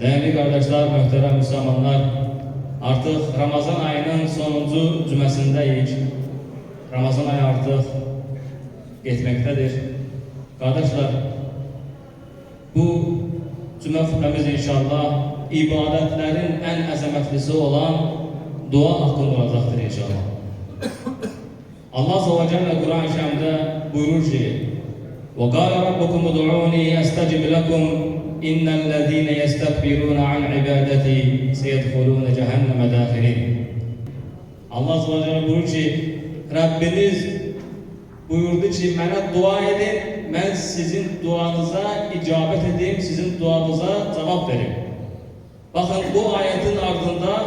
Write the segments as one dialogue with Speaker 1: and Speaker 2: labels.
Speaker 1: Değerli kardeşler, muhterem Müslümanlar, artık Ramazan ayının sonuncu cümesindeyiz. Ramazan ayı artık geçmektedir. Kardeşler, bu cüme hutbemiz inşallah ibadetlerin en azametlisi olan dua hakkında olacaktır inşallah. Allah Azze ve Celle Kur'an-ı Kerim'de buyurur ki: وَقَالَ رَبُّكُمُ ادْعُونِي أَسْتَجِبْ لَكُمْ إِنَّ الَّذ۪ينَ يَسْتَكْبِرُونَ عَنْ عِبَادَتِي سَيَدْخُلُونَ جَهَنَّمَ دَاخِرِينَ. Allah Azze ve Celle buyurur ki, Rabbiniz buyurdu ki, mənə dua edin, mən sizin duanıza icabet edeyim, sizin duanıza cevap verim. Bakın bu ayetin ardında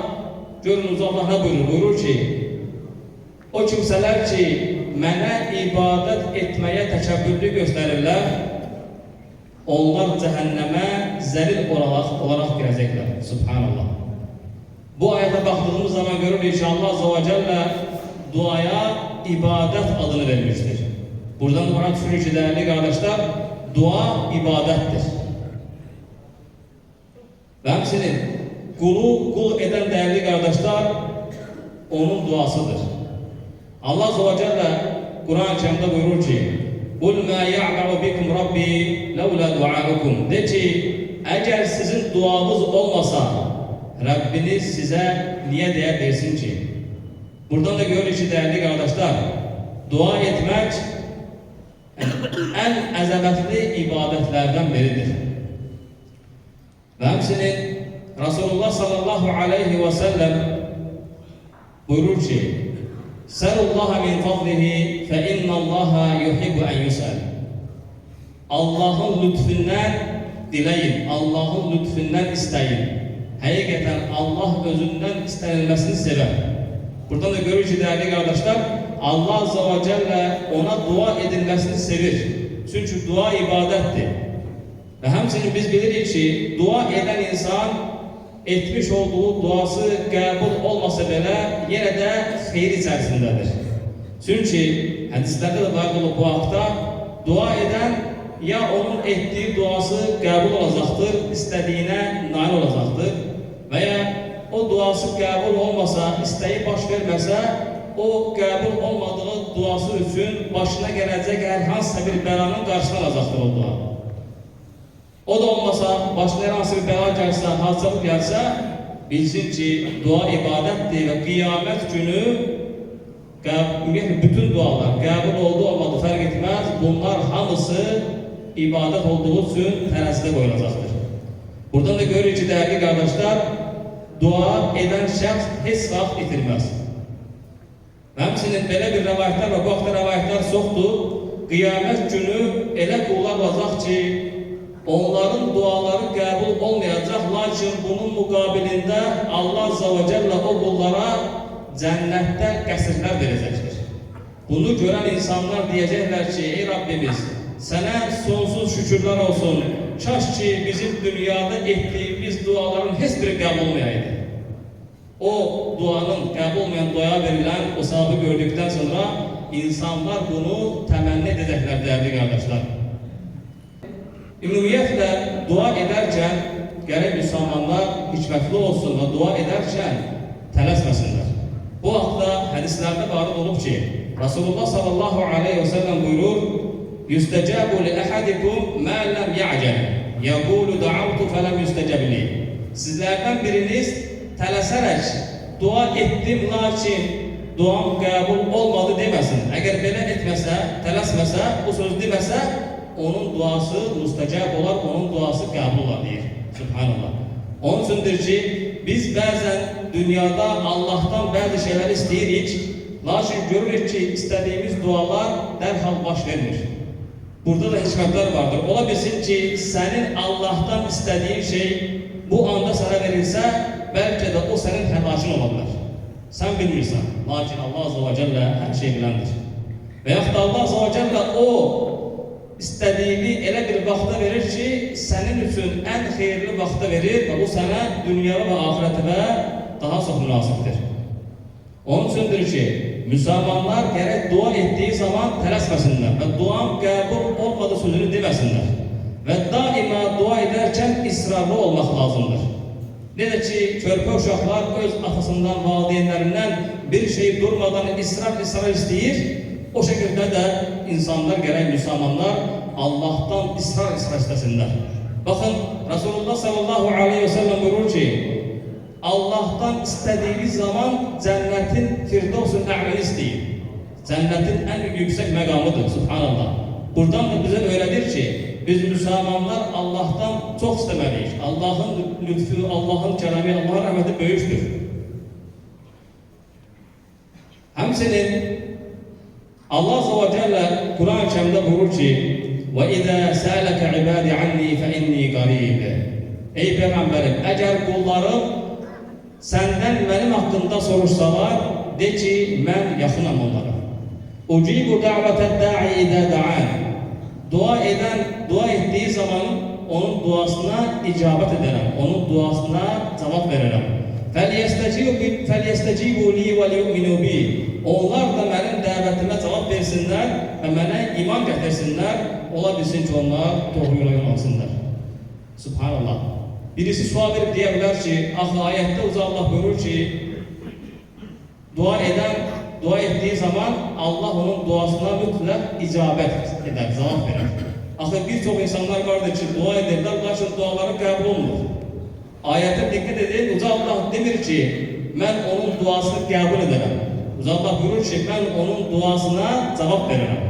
Speaker 1: görünüz Allah ne buyurur? Buyurur ki, o kimsələr ki, mənə ibadət etməyə təkəbbürlü göstərirlər, onlar cəhənnəmə zəlil olarak girəcəklər. Subhanallah. Bu ayete baktığımız zaman görürük ki, Allah Azze ve Celle duaya ibadet adını vermiştir. Buradan bana düşürür ki, değerli kardeşler, dua ibadettir. Ve hemsinin kul eden değerli kardeşler, onun duasıdır. Allah Azze ve Celle Kur'an-ı Kerim'de buyurur ki, قُلْ مَا يَعْبَعُ بِكُمْ رَبِّي لَوْلَا دُعَاءُكُمْ. De ki, eğer sizin duanız olmasa, Rabbiniz size niye değer versin ki? Buradan da görürüz ki, değerli kardeşler, dua etmek en azametli ibadetlerden biridir. Ve hepsinin Resulullah sallallahu aleyhi ve sellem buyurur ki, Selullaha min fadlihi fe innallaha yuhibbu en yus'al. Allah'ın lütfünden dileyin, Allah'ın lütfünden isteyin. Hakikaten Allah özünden istenilmesini sever. Buradan da görürüz ki, değerli kardeşler, Allah Azze ve Celle ona dua edilmesini sevir. Çünkü dua ibadettir. Ve hemsini biz biliriz ki, dua eden insan etmiş olduğu duası kabul olmasa bile yine de hayır içerisindedir. Çünkü hadislerde de var bu hafta dua eden ya onun ettiği duası kabul olacaktır, istediğine nail olacaktır veya o duası kabul olmasa, isteği baş vermese o kabul olmadığı duası için başına gelecek herhangi bir belanın karşısına alacaktır o dua. O da olmasa, başına herhangi bir bela gelse, hastalık gelse, bilsin ki dua ibadettir ve kıyamet günü bütün dualar kabul oldu olmadı fark etmez. Bunlar hamısı ibadet olduğu için terazide koyulacaktır. Buradan da görürüz ki, değerli kardeşler, dua eden şəxs heç vaxt itirmez. Həmçinin belə bir rəvayətlər və bu haqda rəvayətlər çoxdur. Qiyamət günü elə qullar olacaq ki, onların duaları kabul olmayacak, lakin bunun mukabilinde Allah Azze ve Celle o kullara cennette qəsrlər verecektir. Bunu gören insanlar diyecekler ki, ey Rabbimiz, sana sonsuz şükürler olsun. Kaş ki bizim dünyada ettiğimiz duaların hiç biri kabul olmayaydı. O duanın kabul olmayan duaya verilen o sahabı gördükten sonra insanlar bunu temenni edecekler değerli kardeşler. Ümumiyyətlə dua ederken gerek Müslümanlar hikmetli olsun ve dua ederken tələsməsinlər. Bu haqda hadislerde varid olub ki, Resulullah sallallahu aleyhi ve sellem buyurur, Yüstəcabu li ahadikum ma lam ya'cel. Yaqulu da'awtu falam yüstəcab li. Sizlerden biriniz tələsərək dua ettim lakin duam kabul olmadı deməsin. Eğer belə etməsə, tələsməsə, bu söz deməsə, onun duası müstecab olar, onun duası kabul olar deyir. Subhanallah. Onun içindir ki, biz bazen dünyada Allah'tan bazı şeyler isteyirik, lakin görürük ki, istediğimiz dualar derhal baş vermir. Burada da hikmetler vardır. Ola bilsin ki, senin Allah'tan istediğin şey bu anda sana verilse, belki de o senin helakın olabilir. Sen bilmirsən, lakin Allah Azze ve Celle her şeyi bilendir. Veyahut da Allah Azze ve Celle o istediğini elə bir vaxta verir ki, senin üçün en xeyirli vaxta verir ve bu sana dünyada ve ahirətə daha çok münasibdir. Onun üçündür ki, Müslümanlar gerek dua ettiği zaman tələsməsinlər ve duam kabul olmadığı sözünü deməsinlər ve daima dua ederken ısrarlı olmak lazımdır. Necə ki, körpə uşaqlar öz atasından, valideynlərindən bir şey durmadan israr istəyir, o şəkildə də insanlar, gərək müsəlmanlar Allah'tan israr istəsinlər. Baxın, Resulullah sallallahu aleyhi ve sellem buyurur ki, Allah'tan istediğiniz zaman cennetin Firdevs-ül A'la'nı istəyir. Cennetin en yüksek məqamıdır, subhanallah. Buradan da bize öğretir ki, biz Müslümanlar Allah'tan çok istemeliyiz. Allah'ın lütfu, Allah'ın kerami, Allah'ın rahmeti böyüktür. Həmçinin Allah Azze ve Celle Kur'an-ı Kerim'de buyurur ki, وَإِذَا سَأَلَكَ عِبَادِ عَنِّي فَإِنِّي قَرِيبٌ. Ey Peygamberim, eğer kullarım senden benim hakkında soruşsalar, de ki, ben yakınım onlara. Ucibu da'vete da'i idâ da'an. Dua ettiği zaman onun duasına icabet ederim. Onun duasına cevap veririm. فَلْيَسْتَجِيبُوا لِي وَلْيُؤْمِنُوا بِي. Onlar da benim davetime cevap versinler ve bana iman getirsinler. Ola bilsin ki onlar doğru yola yönelsinler. Subhanallah. Birisi sual verip diyebilir ki, ayette Allah buyurur ki, dua ettiği zaman Allah onun duasına mutlak icabet eder, cevap verir. Birçok insanlar vardır ki dua ederler, lakin duaları kabul olmur. Ayete dikkat edin, Allah demir ki, ben onun duasını kabul ederim. Allah buyurur ki, ben onun duasına cevap veririm.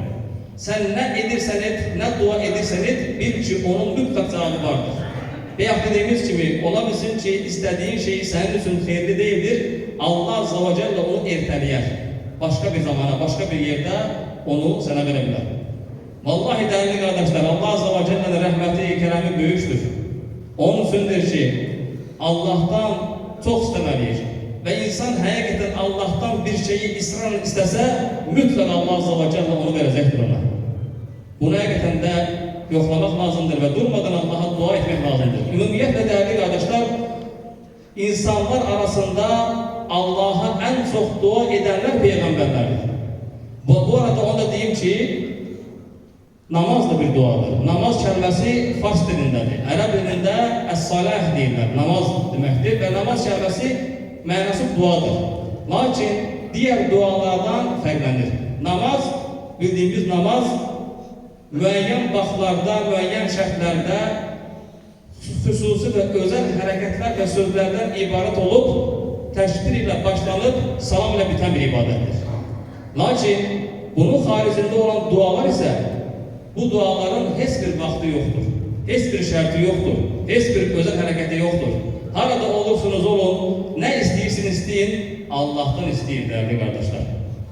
Speaker 1: Sen ne edirsen et, ne dua edirsen et, bil ki onun mutlak cevabı vardır. Beyaz dediğimiz gibi, ola bilsin ki istediğin şey senin için hayırlı değildir. Allah Azze ve Celle onu erteleyer. Başka bir zamana, başka bir yerde onu sana verebilir. Vallahi değerli kardeşler, Allah Azze ve Celle'nin rahmeti, keremi büyüktür. Onun içindir ki Allah'tan çok istemeliyiz. Ve insan hakikaten Allah'tan bir şeyi ısrarla istese, mutlaka Allah Azze ve Celle onu verecektir ona. Bunu hakikaten de yoklamak lazımdır ve durmadan Allah'a dua etmek lazımdır. Ümumiyetle değerli kardeşler, insanlar arasında Allah'a en çok dua edenler peygamberlerdir. Bu arada onu da diyeyim ki, namaz da bir duadır. Namaz kelimesi Fars dilindedir. Arap dilinde es-salah deyirler, namaz demektir ve namaz kelimesi mənası duadır. Lakin diğer dualardan fərqlənir. Namaz, bildiğimiz namaz, müəyyən vaxtlarda, müəyyən şərtlərdə xüsusi və özel hərəkətlər və sözlərdən ibarət olub, təşbir ilə başlanıb, salam ilə bitən bir ibadətdir. Lakin bunun xaricində olan dualar isə bu duaların heç bir vaxtı yoxdur, heç bir şərti yoxdur, heç bir özel hərəkəti yoxdur. Harada olursunuz olun, nə istəyirsiniz isteyin, Allah'tan isteyin değerli kardeşler.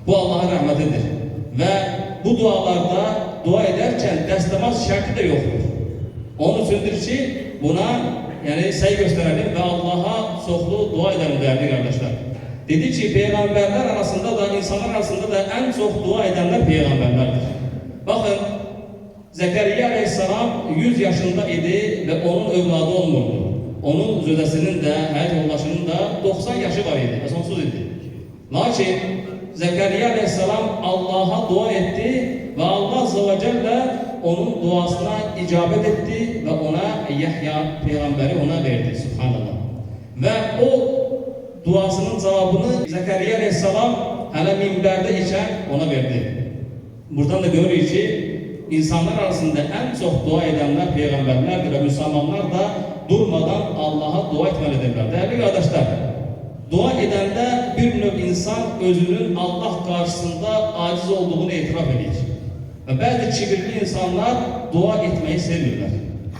Speaker 1: Bu Allah'ın rahmetidir. Ve bu dualarda dua ederken destemaz şartı da yoktur. Onun içindir ki buna yani say gösterelim ve Allah'a çoklu dua edelim değerli kardeşler. Dedi ki peygamberler arasında da insanlar arasında da en çok dua edenler peygamberlerdir. Bakın Zekeriya Aleyhisselam 100 yaşında idi ve onun evladı olmurdu. Onun zödəsinin de, həyat yoldaşının da 90 yaşı var idi ve sonsuz idi. Lakin Zekeriya Aleyhisselam Allah'a dua etti ve Allah Azze ve Celle onun duasına icabet etti ve ona Yahya peygamberi ona verdi. Subhanallah. Ve o duasının cevabını Zekeriya Aleyhisselam hələ minberde içen ona verdi. Buradan da görürük ki insanlar arasında en çok dua edenler peygamberlerdir ve Müslümanlar da durmadan Allah'a dua etmelidirler. Değerli kardeşler, dua edende bir növ insan özünün Allah karşısında aciz olduğunu itiraf edir. Ve bazı kibirli insanlar dua etmeyi sevmirler.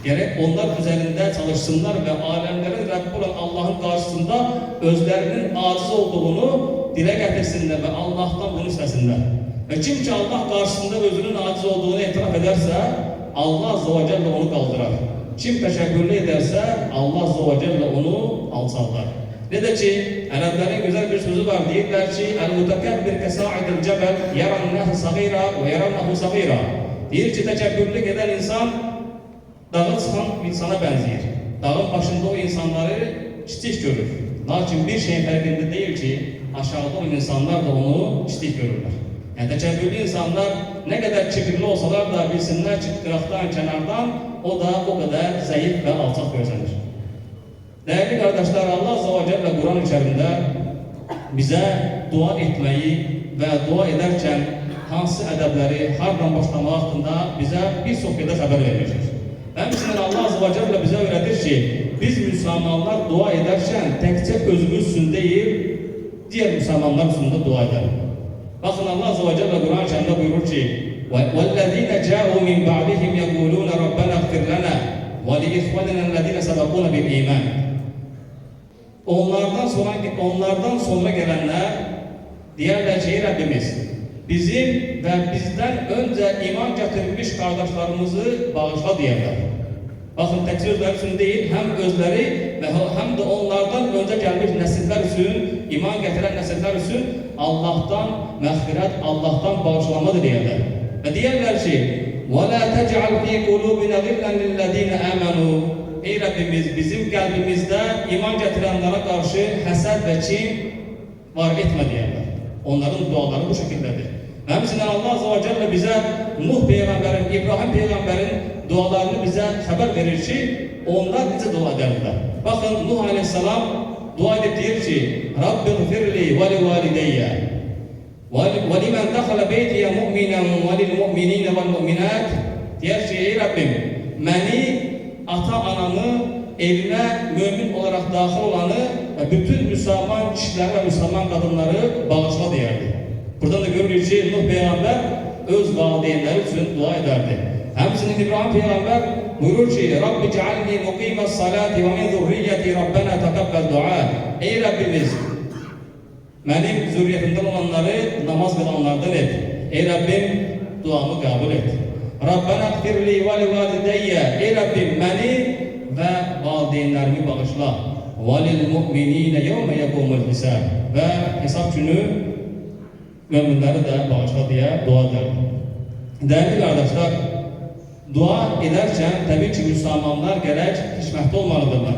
Speaker 1: Gerek onlar üzerinde çalışsınlar ve alemlerin Rabbi olan Allah'ın karşısında özlerinin aciz olduğunu dile getirsinler ve Allah'tan bunu istesinler. Ve kim ki Allah karşısında özünün aciz olduğunu itiraf ederse Allah Azze ve Celle onu kaldırar. Kim teşekkürlü ederse Allah Azze ve Celle onu alçaltar. Ne de ki Arapların güzel bir sözü var, deyirler ki el-mutekebbir kesa'idil cebel yaran-nahu sagira ve yaran-nahu sagira. Deyir ki teşekkürlük eden insan dağa çıkan insana benziyor. Dağın başında o insanları kiçik görür. Lakin bir şeyin farkında değil ki aşağıda o insanlar da onu kiçik görürler. Yani teşekkürlü insanlar ne kadar kibirli olsalar da bilsinler ki kıraktan, kenardan o da o kadar zayıf ve alçak gözlenir. Değerli kardeşler, Allah Azze ve Celle Kur'an içerisinde bize dua etmeyi ve dua ederken hansı ədəbləri, hardan başlamaq haqqında bizə bir çox yerdə xəbər vermişdir. Həmçinin Allah Azze ve Celle bize öğretir ki, biz Müslümanlar dua ederken təkcə özümüz üçün deyil, diğer Müslümanlar üçün də dua edelim. Bakın Allah Azze ve Celle Kur'an içerisinde buyurur ki, وَالَّذ۪ينَ جَاءُوا مِنْ بَعْدِهِمْ يَقُولُونَ رَبَّنَا اغْفِرْ لَنَا وَلِإِخْوَانِنَا الَّذ۪ينَ سَبَقُونَ بِالْاِيمَانِ Onlardan sonra gelenler diğerler ki Rabbimiz bizim ve bizden önce iman getirmiş kardeşlerimizi bağışla diyorlar. Bakın tek sözler için değil, hem özleri ve hem de onlardan önce gelmiş nesiller için, iman getiren nesiller için Allah'tan mağfiret, Allah'tan bağışlamadır diyorlar. Ve diyorlar ki وَلَا تَجْعَلْ فِي قُلُوبِنَا غِلًّا لِلَّذ۪ينَ آمَنُوا Ey Rabbimiz bizim kalbimizde iman getirenlere karşı haset ve kin var etme diyorlar. Onların duaları bu şekildedir. Hemsinden Allah Azze ve Celle bize Nuh peygamberin, İbrahim peygamberin dualarını bize haber verir ki onlar bize dua ederler. Bakın Nuh Aleyhisselam dua edip diyor ki Rabbi gfirli ve li valideyye ve limen dakhala beytiye mu'minen ve lil mu'minine vel mu'minat diyor ki ey Rabbim beni ata-anamı evine mümin olarak dahil olanı ve bütün Müslüman kişiler ve Müslüman kadınları bağışla diyordu. Buradan da görülür ki Nuh peygamber öz valideynleri için dua ederdi. Hemsinin İbrahim peygamber buyurur ki Rabbi cealni mukimes salati ve min zurriyeti Rabbena tekabbel dua. Ey Rabbimiz benim zürriyetimden olanları namaz kılanlardan et. Ey Rabbim duamı kabul et. Rabbena gfirli ve li valideyye. Ey Rabbim beni ve valideynlerimi bağışla. Ve lil mu'minine yevme yekumul hisab. Ve hesap günü müminleri de bağışla diye dua eder. Değerli kardeşler, dua ederken tabii ki Müslümanlar gerek hikmetli olmalıdırlar.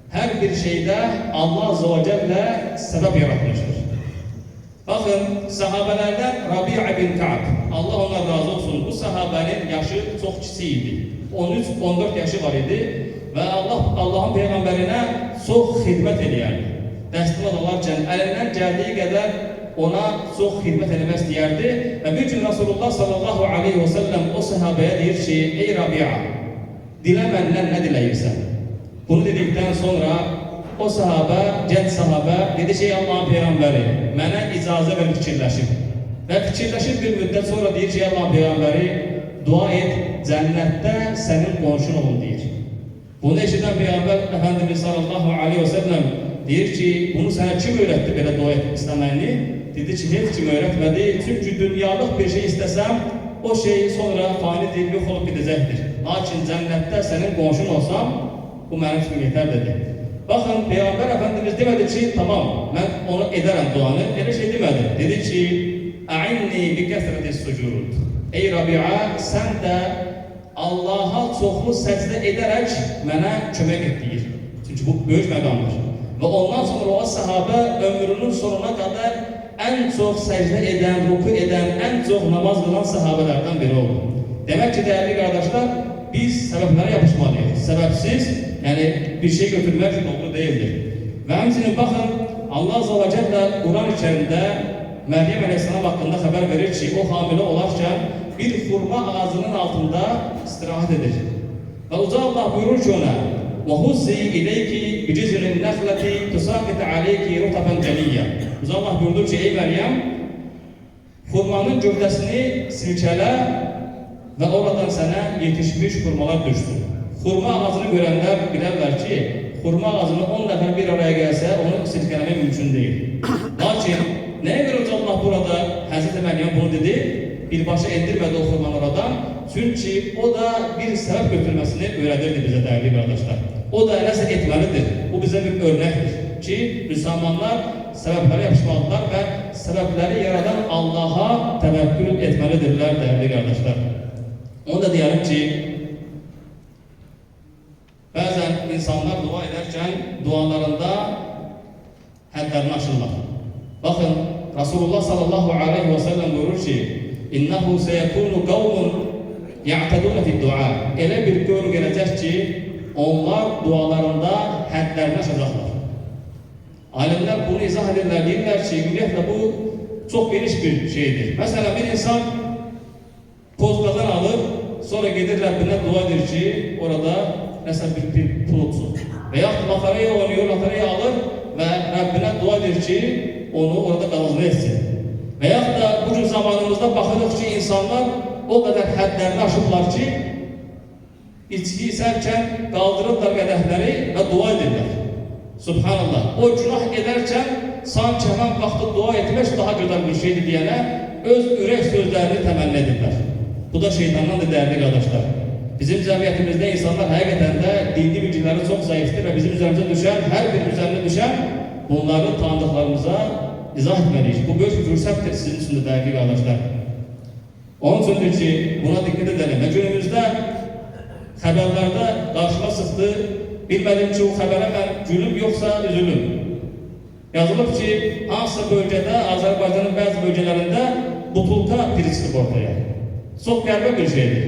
Speaker 1: Her bir şeyde Allah Azze ve Celle sebep yaratmıştır. Bakın sahabelerden Rabia bin Ka'b, Allah ondan razı olsun, bu sahabenin yaşı çok küçüğüydü. 13-14 yaşı var idi ve Allah'ın peygamberine çok hizmet ediyordu. Dəstəmaz olarkən əlindən gəldiyi qədər ona çox xidmət etmək istəyərdi və bir gün Rasulullah sallallahu aleyhi ve sellem o sahabeye deyir ki, ey Rabia, dilə məndən nə diləyirsən? Bunu dedikten sonra o sahabe, genç sahabe dedi ki, Allah'ın peyğəmbəri, mənə icazə ver fikirləşib. Və fikirləşib bir müddət sonra deyir ki, Allah'ın peyğəmbəri, dua et, cənnətdə sənin qonşun olun deyir. Bunu eşidən Peyğəmbər Efendimiz sallallahu aleyhi ve sellem deyir ki, bunu sənə kim öğretti belə dua etmək istəməyini? Dedi ki, heç kim öğretmedi. Çünkü dünyalıq bir şey istəsəm, o şey sonra fanidir, yox olup gidəcəkdir. Lakin cənnətdə sənin qonşun olsam, bu mənim üçün yetər dedi. Bakın Peyğəmbər Efendimiz demedi ki, tamam, mən onu edərəm duanı. Elə şey demedi. Dedi ki, a'inni bi kəsrətis sucud. Ey Rabia, sən də Allah'a çoxlu səcdə edərək mənə kömək et deyir. Çünki bu böyük məqamdır. Ve ondan sonra o sahabe ömrünün sonuna kadar en çok secde eden, ruku eden, en çok namaz kılan sahabelerden biri oldu. Demek ki değerli kardeşler, biz sebeplere yapışmalıyız. Sebepsiz, yani bir şey götürmek doğru değildir. Ve hemsinin bakın, Allah Azze ve Celle Kur'an içerisinde Meryem Aleyhisselam hakkında haber verir ki, o hamile olarken bir hurma ağacının altında istirahat edecek. Ve Uca Allah buyurur ki ona, وَهُزِّي إِلَيْكِ بِجِزْرِ النَّخْلَةِ تُسَاقِتَ عَلَيْكِ رُطَبًا جَنِيًّا. Uca Allah buyurdu ki, ey Meryem, hurmanın gövdesini silkele ve oradan sana yetişmiş hurmalar düşsün. Hurma ağacını görenler bilirler ki, hurma ağacını 10 nefer bir araya gelse onu silkelemek mümkün değil. Lakin neye göre Uca Allah burada Hz. Meryem bunu dedi? Birbaşa indirmedi o hurmanı oradan. Çünkü o da bir sebep götürmesini öğretirdi bize değerli kardeşler. O da nasıl etmelidir. Bu bize bir örnektir. Ki Müslümanlar sebeplere yapışmalılar ve sebepleri yaradan Allah'a tevekkül etmelidirler değerli kardeşler. Onu da diyelim ki bazen insanlar dua ederken dualarında hadlerini aşırlar. Bakın Resulullah sallallahu aleyhi ve sellem buyurur ki İnnehu seyekunu kavmun ya'taduna fi dua. Elə bir gün gelecek ki onlar dualarında hədlərini aşacaqlar. Alimler bunu izah edirlər, deyirlər ki, ümumiyyətlə bu çox geniş bir şeydir. Məsələn, bir insan pozqadan alır, sonra gedir Rəbbinə dua edir ki, orada nəsə bir pul olsun. Və yaxud lotereya oynuyor, lotereya alır və Rəbbinə dua edir ki, onu orada qazanma etsin. Və yaxud da bu gün zamanımızda baxırıq ki, insanlar o qədər hədlərini aşıblar ki, içki içərkən qaldırırlar qədəhləri və dua edirlər. Subhanallah. O günah edərkən sanki həmən vaxtda dua etmək daha gözəl bir şeydir deyənə öz ürək sözlərini təməlli edirlər. Bu da şeytandan da dəyərli qardaşlar. Bizim cəmiyyətimizdə insanlar həqiqətən də dini bilgiləri çox zayıfdır və bizim üzərimizə düşən, hər bir üzərinə düşən bunları tanıdıqlarımıza izah etməliyik. Bu böyük bir fürsətdir sizin üçün də dəyərli qardaşlar. Onun üçündür ki, buna dikkat edelim. Və günümüzdə xəbərlərdə qarşıma çıxdı, bilmədim ki, o xəbərə mən gülüm yoxsa üzülüm. Yazılıb ki, hansısa bölgədə, Azərbaycanın bəzi bölgələrində butulka piri çıxıb ortaya. Çox qəribə bir şeydir.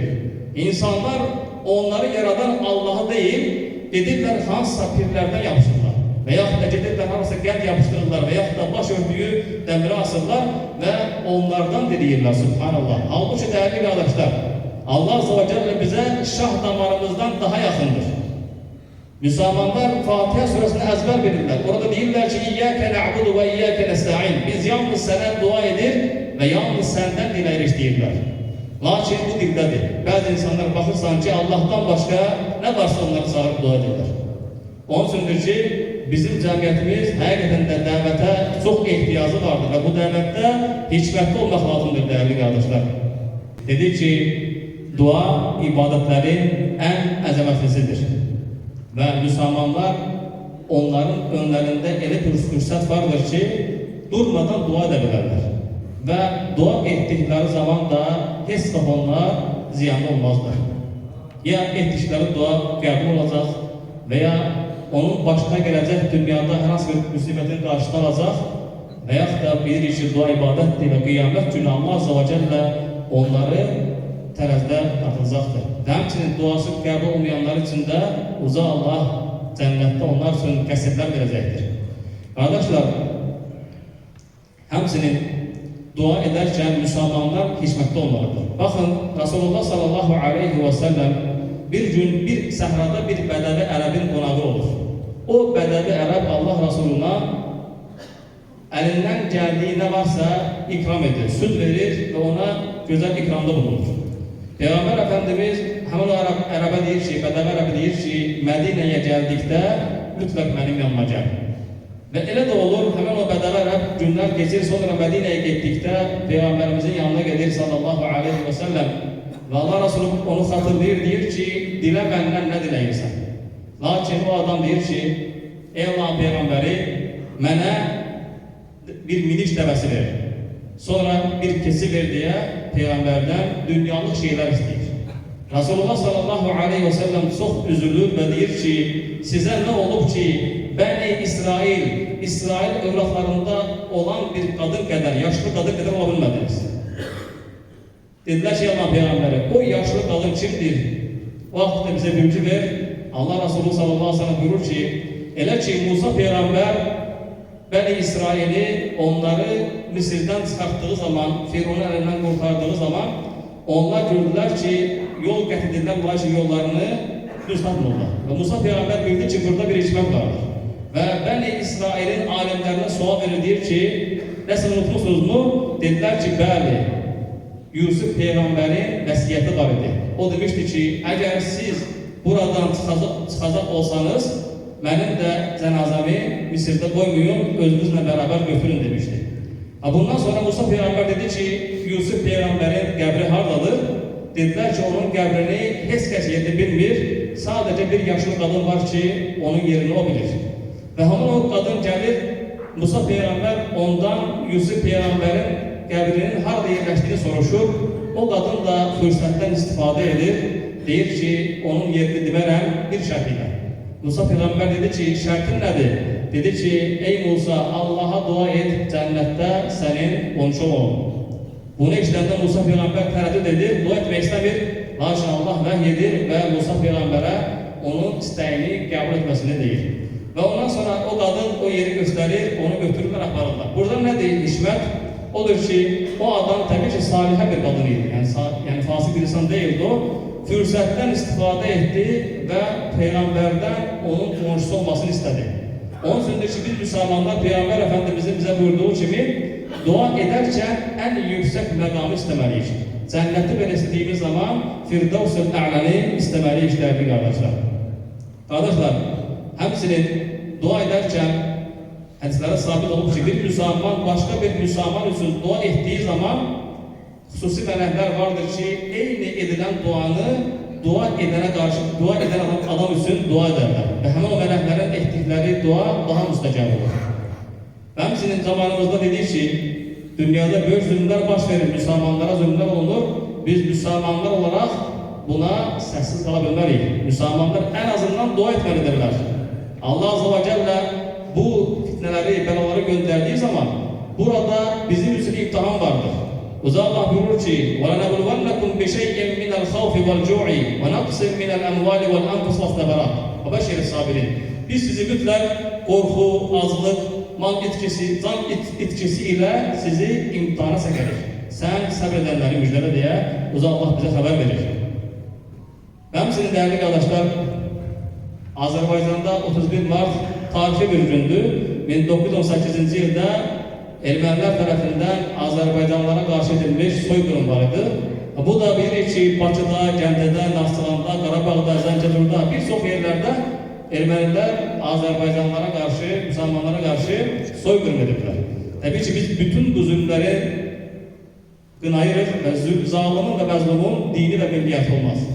Speaker 1: İnsanlar onları yaradan Allah'ı deyil, gedirlər hansısa pirlərdən yapışırlar. Və yaxud da gedirlər hansısa qənd yapışdırırlar və yaxud da baş örtüyü dəmirə asırlar və onlardan diləyirlər, subhanallah. Halbuki dəyərli qardaşlar, Allah Azze ve Celle bize şah damarımızdan daha yakındır. Müslümanlar Fatiha suresini ezber bilirler. Orada deyirlər ki, İyyâke na'budu ve iyyâke nesta'in. Biz yalnız sana dua edir ve yalnız senden diləyirik deyirlər. Lakin bu dildedir. Bazı insanlar baxırsan ki, Allah'tan başka ne varsa onları çağırıp dua edirlər. Onun üçündür ki, bizim cəmiyyətimiz həqiqətən də dəvətə çox ehtiyacı vardır və bu dəvətdə hikmətli olmaq lazımdır dəyərli qardaşlar. Dedi ki, dua ibadətlərin ən əzəmətlisidir. Və müsəlmanlar onların önlərində elə bir fürsət vardır ki, durmadan dua edə bilərlər. Və dua etdikləri zaman da heç vaxt onlar ziyanlı olmazlar. Ya etdikləri dua qəbul olacaq və ya onun başına gələcək dünyada hər hansı bir müsibətin qarşısına alacaq və yaxud da bilir ki, dua ibadətdir və qiyamət günü Allah Azze ve Celle onları tərəzdə atılacaqdır. Həmçinin duası qəbul olmayanlar üçün də uca Allah cənnətdə onlar üçün qəsrlər verəcəkdir. Qardaşlar, həmçinin dua edərkən müsəlmanlar hikmətli olmalıdır. Baxın, Resulullah sallallahu aleyhi ve sellem bir gün bir səhrada bir bədəvi ərəbin qonağı olur. O bədəvi ərəb Allah Resuluna əlindən gəldiyi nə varsa ikram edir, süd verir və ona gözəl ikramda bulunur. Peygamber Efendimiz həmin o ərəbə deyir ki, bədəvi ərəbə deyir ki, Mədinəyə gəldikdə mütləq mənim yanıma gəl. Və elə də olur, həmin o bədəvi ərəb günlər geçir, sonra Mədinəyə getdikdə Peygamberimizin yanına gedir sallallahu aleyhi ve sellem və Allah Resulü onu xatırlayır, deyir ki, dilə məndən nə diləyirsən? Lakin o adam deyir ki, ey Allah'ın Peyğəmbəri, mənə bir minik dəvəsi verir. Sonra bir keçi ver deyə Peyğəmbərdən dünyalıq şeylər istəyir. Resulullah sallallahu aleyhi ve sellem çox üzülür və deyir ki, sizə nə olub ki, Bəni İsrail övladlarında olan bir qadın qədər, yaşlı qadın qədər ola bilmədiniz. Dedilər ki, Allah Peyğəmbəri, o yaşlı qadın kimdir? O vaxtda bizə bilgi ver. Allah Resulü sallallahu aleyhi ve sellem buyurur ki, elə ki, Musa Peyğəmbər Bəni İsrail'i onları Mısır'dan çıxartdığı zaman, Firavunun əlindən qurtardığı zaman onlar gördülər ki, yol qət edirlər, lakin yollarını düz tapmırlar. Və Musa Peyğəmbər bildi ki, burada bir hikmət vardır. Və Bəni İsrail'in alimlərinə sual verir, deyir ki, nəsə unutmuşsunuz mu? Dedilər ki, bəli, Yusuf Peyğəmbərin vəsiyyəti var idi. O demişdi ki, əgər siz buradan çıxacaq olsanız, mənim də cənazəmi Mısırda qoymayın, özünüzlə bərabər götürün demişdi. Bundan sonra Musa Peyğəmbər dedi ki, Yusuf Peyğəmbərin qəbri hardadır? Dedilər ki, onun qəbrini heç kəs yerdə bilmir, sadəcə bir yaşlı qadın var ki, onun yerini o bilir. Və həmin o qadın gəlir, Musa Peyğəmbər ondan Yusuf Peyğəmbərin qəbrinin harada yerləşdiyini soruşur. O qadın da fürsətdən istifadə edir, deyir ki, onun yerini demərəm bir şərt ilə. Musa Peyğəmbər dedi ki, şərtin nədir? Dedi ki, ey Musa, Allah'a dua et, cənnətdə sənin qonşun olun. Bunu işləndə Musa Peyğəmbər tərəddüd edir, dua etmək istəmir. Lakin Allah vəhy edir və Musa Peyğəmbərə onun istəyini qəbul etməsini deyir. Və ondan sonra o qadın o yeri göstərir, onu götürürlər, aparırlar. Burada nə deyir hikmət? Odur ki, o adam təbii ki, salihə bir qadın idi. Yəni fasik bir insan deyildi o. Fürsətdən istifadə etdi və Peyğəmbərdən onun qonşusu olmasını istədi. Onun üçündür ki, biz müsəlmanlar Peyğəmbər Əfəndimizin bizə buyurduğu kimi dua edərkən ən yüksək məqamı istəməliyik. Cənnəti belə istədiyimiz zaman Firdevs-ül A'ləni istəməliyik dəyərli qardaşlar. Qardaşlar, həmçinin dua edərkən hədislərdə sabit olub ki, bir müsəlman başqa bir müsəlman üçün dua etdiyi zaman xüsusi mələklər vardır ki, eyni edilən duanı dua edənə qarşı, dua edən adam üçün dua edərlər. Və həmin o mələklərin etdikləri dua daha müstəcəb olur. Və həmçinin zamanımızda dedik ki, dünyada böyük zülmlər baş verir, müsəlmanlara zülmlər olunur. Biz müsəlmanlar olaraq buna səssiz qala bilməliyik. Müsəlmanlar ən azından dua etməlidirlər. Allah Azze ve Celle bu fitneleri, belaları gönderdiği zaman burada bizim için imtihan vardır. O zaman Allah buyurur ki وَلَنَبْلُوَنَّكُمْ بِشَيْءٍ مِنَ الْخَوْفِ وَالْجُوعِ وَنَقْصٍ مِنَ الْأَمْوَالِ وَالْأَنْفُسِ وَالثَّمَرَاتِ وَبَشِّرِ الصَّابِرِينَ. Biz sizi mütləq qorxu, azlıq, mal itkisi, can itkisi ilə sizi imtihana çəkərik. Sən səbr edənləri müjdələ deyə o zaman Allah bizə xəbər verir. Və həmçinin dəyərli qardaşlar, Azərbaycanda 31 Mart tarixi bir gündür. 1918-ci ildə ermənilər tərəfindən Azərbaycanlılara qarşı edilmiş soyqırım var idi. Bu da bilirik ki, Bakıda, Gəncədə, Naxçıvanda, Qarabağda, Zəncəburda bir çox yerlərdə ermənilər Azərbaycanlılara qarşı, müsəlmanlara qarşı soyqırım ediblər. Təbii ki, biz bütün bu zulmləri qınayırıq və zalimin və məzlumun dini və milliyyəti olmaz.